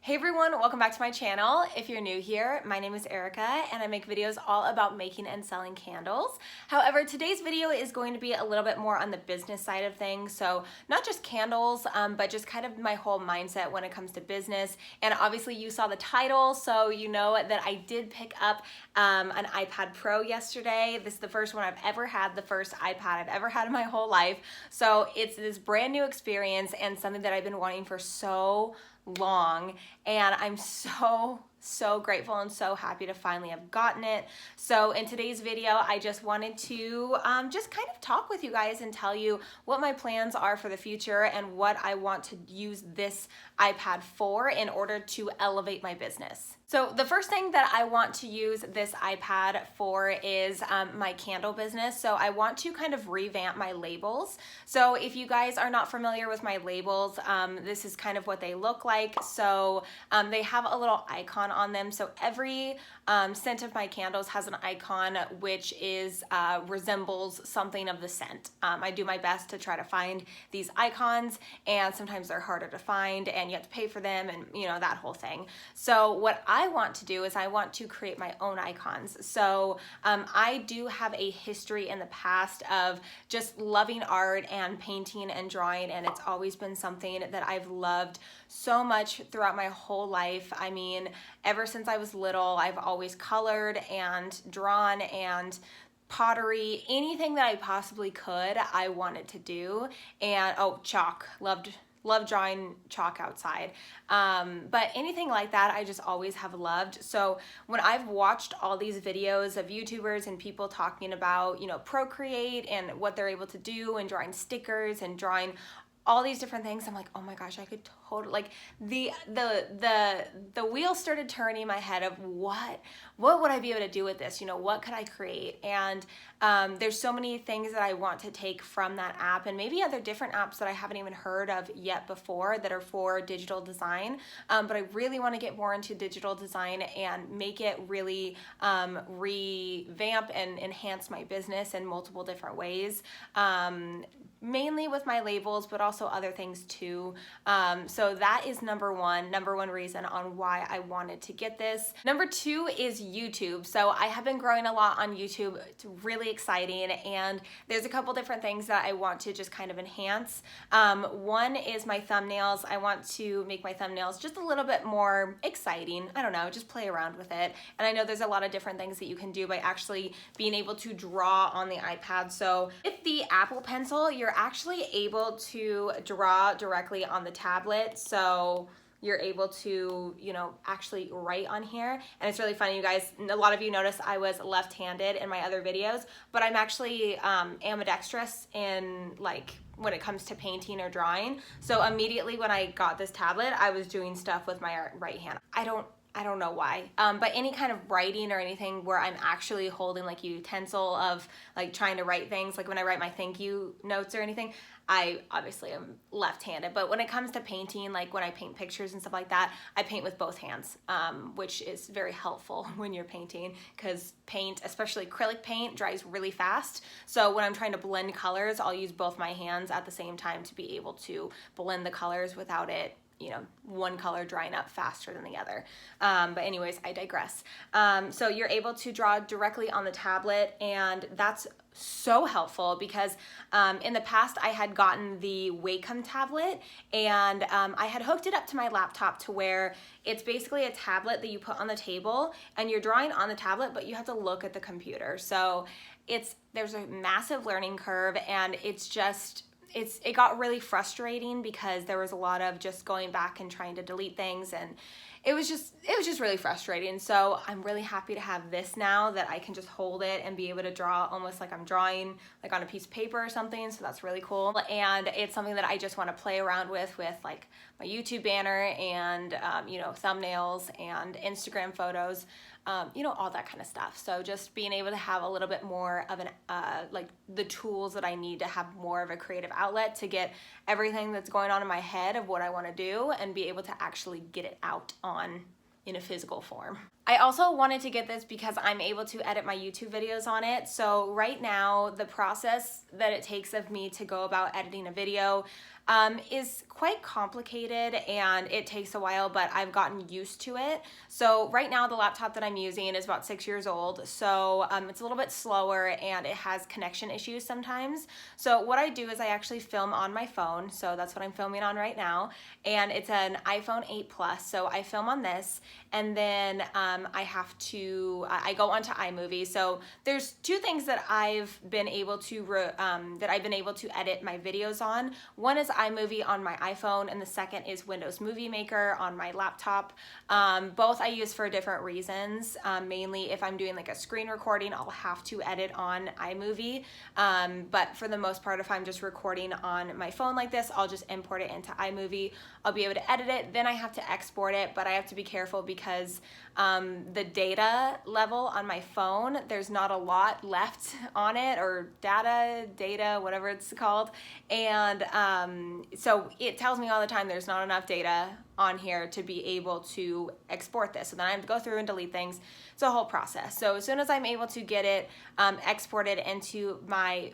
Hey everyone, welcome back to my channel. If you're new here, my name is Erica and I make videos all about making and selling candles. However, today's video is going to be a little bit more on the business side of things. So not just candles, but just kind of my whole mindset when it comes to business. And obviously you saw the title, so you know that I did pick up an iPad Pro yesterday. This is the first one I've ever had, the first iPad I've ever had in my whole life. So it's this brand new experience and something that I've been wanting for so long, and I'm so grateful and so happy to finally have gotten it. So in today's video, I just wanted to just kind of talk with you guys and tell you what my plans are for the future and what I want to use this iPad for in order to elevate my business. So the first thing that I want to use this iPad for is my candle business. So I want to kind of revamp my labels. So if you guys are not familiar with my labels, this is kind of what they look like. So they have a little icon on them. So every scent of my candles has an icon which is resembles something of the scent. I do my best to try to find these icons, and sometimes they're harder to find and you have to pay for them, and you know, that whole thing. So what I want to do is I want to create my own icons. So I do have a history in the past of just loving art and painting and drawing, and it's always been something that I've loved so much throughout my whole life. I mean, ever since I was little, I've always colored and drawn and pottery, anything that I possibly could, I wanted to do. And oh, chalk, loved drawing chalk outside. But anything like that, I just always have loved. So when I've watched all these videos of YouTubers and people talking about, you know, Procreate and what they're able to do and drawing stickers and drawing all these different things, I'm like, oh my gosh, I could totally, like, the wheel started turning in my head of what would I be able to do with this? You know, what could I create? And there's so many things that I want to take from that app, and maybe other different apps that I haven't even heard of yet before that are for digital design. But I really want to get more into digital design and make it really revamp and enhance my business in multiple different ways. Mainly with my labels, but also other things too. So that is number one reason on why I wanted to get this. Number two is YouTube. So I have been growing a lot on YouTube. It's really exciting, and there's a couple different things that I want to just kind of enhance. One is my thumbnails. I want to make my thumbnails just a little bit more exciting. I don't know, just play around with it. And I know there's a lot of different things that you can do by actually being able to draw on the iPad. So with the Apple Pencil, you're actually able to draw directly on the tablet. So you're able to, you know, actually write on here. And it's really funny, you guys, a lot of you noticed I was left-handed in my other videos, but I'm actually ambidextrous in, like, when it comes to painting or drawing. So immediately when I got this tablet, I was doing stuff with my right hand. I don't know why, but any kind of writing or anything where I'm actually holding like a utensil of like trying to write things, like when I write my thank you notes or anything, I obviously am left-handed. But when it comes to painting, like when I paint pictures and stuff like that, I paint with both hands, which is very helpful when you're painting, because paint, especially acrylic paint, dries really fast. So when I'm trying to blend colors, I'll use both my hands at the same time to be able to blend the colors without it, you know, one color drying up faster than the other. But anyways, I digress. So you're able to draw directly on the tablet, and that's so helpful because in the past I had gotten the Wacom tablet, and I had hooked it up to my laptop to where it's basically a tablet that you put on the table and you're drawing on the tablet, but you have to look at the computer. So there's a massive learning curve, and it got really frustrating because there was a lot of just going back and trying to delete things, and it was just really frustrating. So I'm really happy to have this now that I can just hold it and be able to draw almost like I'm drawing like on a piece of paper or something. So that's really cool. And it's something that I just want to play around with like my YouTube banner and, you know, thumbnails and Instagram photos, you know, all that kind of stuff. So just being able to have a little bit more of an, like the tools that I need to have more of a creative outlet to get everything that's going on in my head of what I want to do and be able to actually get it out on in a physical form. I also wanted to get this because I'm able to edit my YouTube videos on it. So right now, the process that it takes of me to go about editing a video, is quite complicated and it takes a while, but I've gotten used to it. So right now the laptop that I'm using is about 6 years old, so it's a little bit slower and it has connection issues sometimes. So what I do is I actually film on my phone, so that's what I'm filming on right now, and it's an iPhone 8 Plus, so I film on this, and then I go onto iMovie. So there's two things that I've been able to edit my videos on. One is iMovie on my iPhone, and the second is Windows Movie Maker on my laptop. Both I use for different reasons. Mainly if I'm doing like a screen recording, I'll have to edit on iMovie. But for the most part, if I'm just recording on my phone like this, I'll just import it into iMovie. I'll be able to edit it, then I have to export it, but I have to be careful because the data level on my phone, there's not a lot left on it, or data, whatever it's called. And so it tells me all the time there's not enough data on here to be able to export this. So then I have to go through and delete things. It's a whole process. So as soon as I'm able to get it exported into my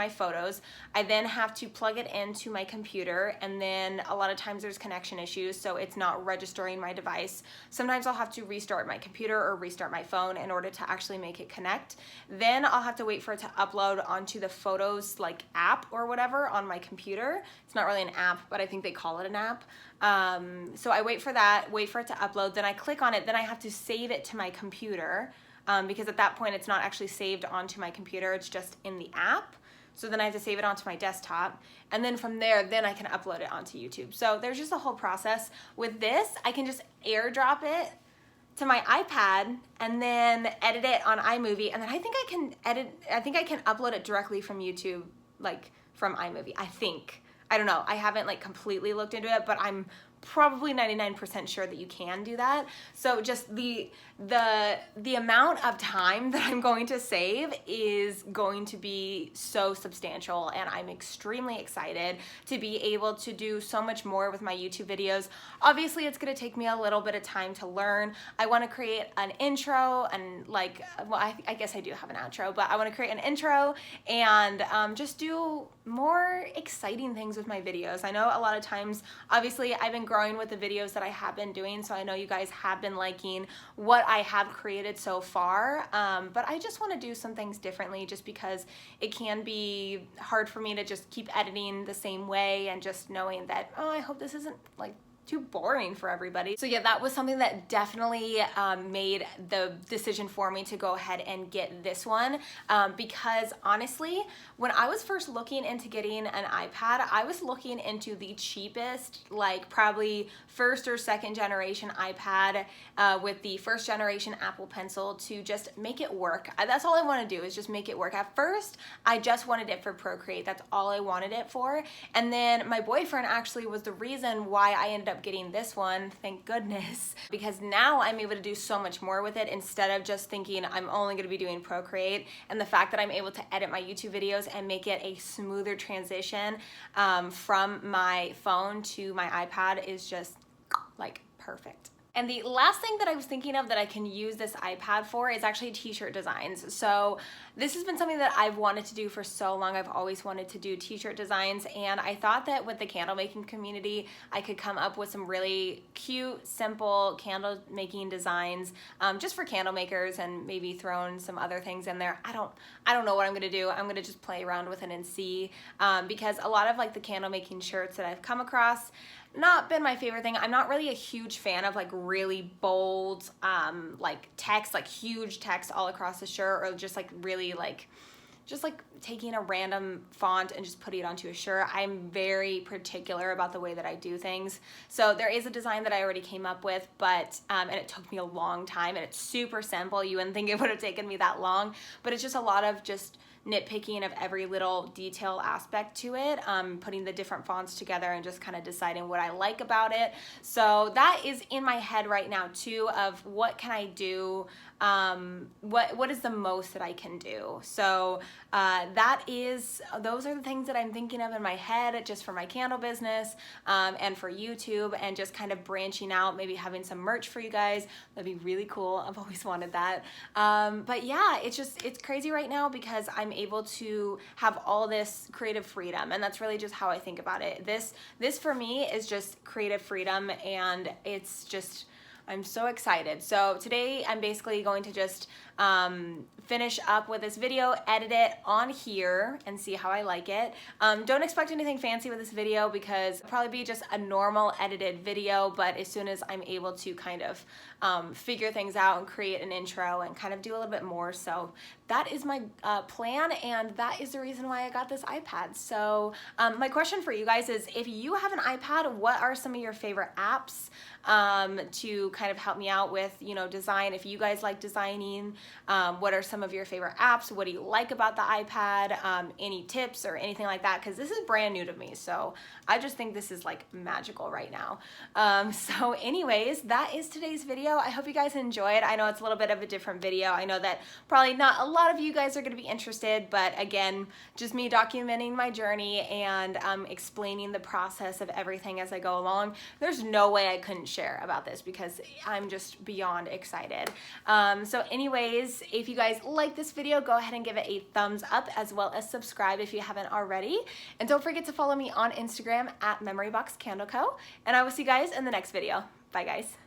photos, I then have to plug it into my computer, and then a lot of times there's connection issues, so it's not registering my device. Sometimes I'll have to restart my computer or restart my phone in order to actually make it connect. Then I'll have to wait for it to upload onto the Photos like app or whatever on my computer. It's not really an app, but I think they call it an app. So I wait for that, wait for it to upload, then I click on it, then I have to save it to my computer, because at that point it's not actually saved onto my computer, it's just in the app. So then I have to save it onto my desktop, and then from there, then I can upload it onto YouTube. So there's just a whole process. With this, I can just airdrop it to my iPad and then edit it on iMovie, and then I think I can upload it directly from YouTube, like from iMovie, I think. I don't know, I haven't like completely looked into it, but I'm probably 99% sure that you can do that. So just the amount of time that I'm going to save is going to be so substantial, and I'm extremely excited to be able to do so much more with my YouTube videos. Obviously it's going to take me a little bit of time to learn. I want to create an intro and like, well, I guess I do have an outro, but I want to create an intro and just do more exciting things with my videos. I know a lot of times, obviously I've been growing with the videos that I have been doing, so I know you guys have been liking what I have created so far, but I just want to do some things differently, just because it can be hard for me to just keep editing the same way and just knowing that, oh, I hope this isn't like too boring for everybody. So yeah, that was something that definitely made the decision for me to go ahead and get this one, because honestly, when I was first looking into getting an iPad, I was looking into the cheapest, like probably first or second generation iPad with the first generation Apple Pencil to just make it work. That's all I want to do, is just make it work. At first, I just wanted it for Procreate. That's all I wanted it for. And then my boyfriend actually was the reason why I ended up getting this one, thank goodness, because now I'm able to do so much more with it instead of just thinking I'm only going to be doing Procreate. And the fact that I'm able to edit my YouTube videos and make it a smoother transition from my phone to my iPad is just like perfect. And the last thing that I was thinking of that I can use this iPad for is actually TShirt designs. So this has been something that I've wanted to do for so long. I've always wanted to do t-shirt designs, and I thought that with the candle making community, I could come up with some really cute, simple candle making designs just for candle makers, and maybe throw in some other things in there. I don't know what I'm gonna do. I'm gonna just play around with it and see, because a lot of like the candle making shirts that I've come across, not been my favorite thing. I'm not really a huge fan of like really bold like text, like huge text all across the shirt, or just like really like just like taking a random font and just putting it onto a shirt. I'm very particular about the way that I do things. So there is a design that I already came up with, but and it took me a long time, and it's super simple. You wouldn't think it would have taken me that long, but it's just a lot of just nitpicking of every little detail aspect to it, putting the different fonts together and just kind of deciding what I like about it. So that is in my head right now too, of what can I do, what is the most that I can do. So those are the things that I'm thinking of in my head, just for my candle business and for YouTube, and just kind of branching out, maybe having some merch for you guys. That'd be really cool. I've always wanted that. But yeah, it's crazy right now because I'm able to have all this creative freedom, and that's really just how I think about it. This for me is just creative freedom, and it's just, I'm so excited. So today I'm basically going to just finish up with this video, edit it on here, and see how I like it. Don't expect anything fancy with this video because it'll probably be just a normal edited video, but as soon as I'm able to kind of figure things out and create an intro and kind of do a little bit more. So that is my plan, and that is the reason why I got this iPad. So my question for you guys is, if you have an iPad, what are some of your favorite apps to kind of help me out with, you know, design? If you guys like designing, what are some of your favorite apps? What do you like about the iPad? Any tips or anything like that? Because this is brand new to me, so I just think this is like magical right now. So anyways, that is today's video. I hope you guys enjoyed. I know it's a little bit of a different video. I know that probably not a lot of you guys are going to be interested, but again, just me documenting my journey and explaining the process of everything as I go along. There's no way I couldn't share about this because I'm just beyond excited. So anyways, if you guys like this video, go ahead and give it a thumbs up, as well as subscribe if you haven't already. And don't forget to follow me on Instagram at MemoryBoxCandleCo. And I will see you guys in the next video. Bye guys.